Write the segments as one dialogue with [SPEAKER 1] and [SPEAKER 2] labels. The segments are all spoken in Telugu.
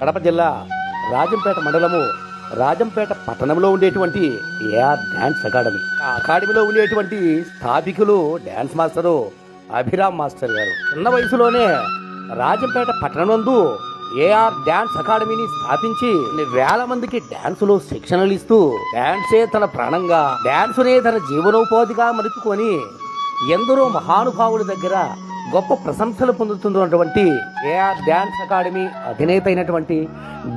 [SPEAKER 1] కడప జిల్లా రాజంపేట మండలము రాజంపేట పట్టణంలో ఉండేటువంటి ఏఆర్ డాన్స్ అకాడమీ. ఆ అకాడమీలో ఉండేటువంటి స్థాపికులు డాన్స్ మాస్టరు అభిరామ్ మాస్టర్ గారు. చిన్న వయసులోనే రాజంపేట పట్టణంలో ఏఆర్ డాన్స్ అకాడమీని స్థాపించి వేల మందికి డాన్సులో శిక్షణలు ఇస్తూ డాన్సే తన ప్రాణంగా, డాన్సునే తన జీవనోపాధిగా మలుచుకొని ఎందరో మహానుభావుల దగ్గర గొప్ప ప్రశంసలు పొందుతున్నటువంటి ఏఆర్ డాన్స్ అకాడమీ అధినేత అయినటువంటి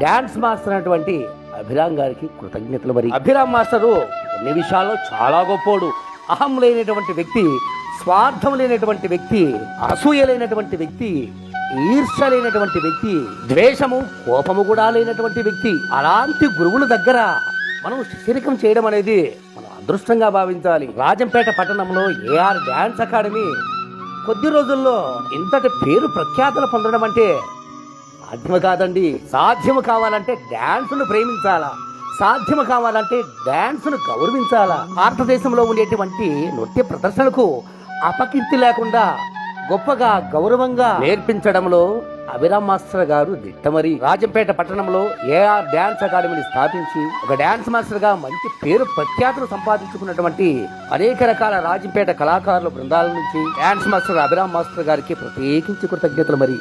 [SPEAKER 1] డాన్స్ మాస్టర్ అయినటువంటి అభిరామ్ గారికి కృతజ్ఞతలు. మరి అభిరామ్ మాస్టరు కొన్ని విషయాల్లో చాలా గొప్పోడు. అహం లేనటువంటి వ్యక్తి, స్వార్థం లేనటువంటి వ్యక్తి, అసూయ లేనటువంటి వ్యక్తి, ఈర్ష్య లేనటువంటి వ్యక్తి, ద్వేషము కోపము కూడా లేనటువంటి వ్యక్తి. అలాంటి గురువుల దగ్గర మనం శిష్యరికం చేయడం అనేది మనం అదృష్టంగా భావించాలి. రాజంపేట పట్టణంలో ఏఆర్ డాన్స్ అకాడమీ కొద్ది రోజుల్లో ఇంతటి పేరు ప్రఖ్యాతలు పొందడం అంటే సాధ్యము కాదండి. సాధ్యము కావాలంటే డాన్సును ప్రేమించాలా, సాధ్యము కావాలంటే డాన్సును గౌరవించాలా. భారతదేశంలో ఉండేటువంటి నృత్య ప్రదర్శనకు అపకీర్తి లేకుండా గొప్పగా గౌరవంగా నేర్పించడంలో అభిరామ్ మాస్టర్ గారు దిట్టమరి. రాజంపేట పట్టణంలో ఏఆర్ డాన్స్ అకాడమీని స్థాపించి ఒక డాన్స్ మాస్టర్ గా మంచి పేరు ప్రఖ్యాతులు సంపాదించుకున్నటువంటి అనేక రకాల రాజంపేట కళాకారుల బృందాల నుంచి డాన్స్ మాస్టర్ అభిరామ్ మాస్టర్ గారికి ప్రత్యేకించి కృతజ్ఞతలు. మరి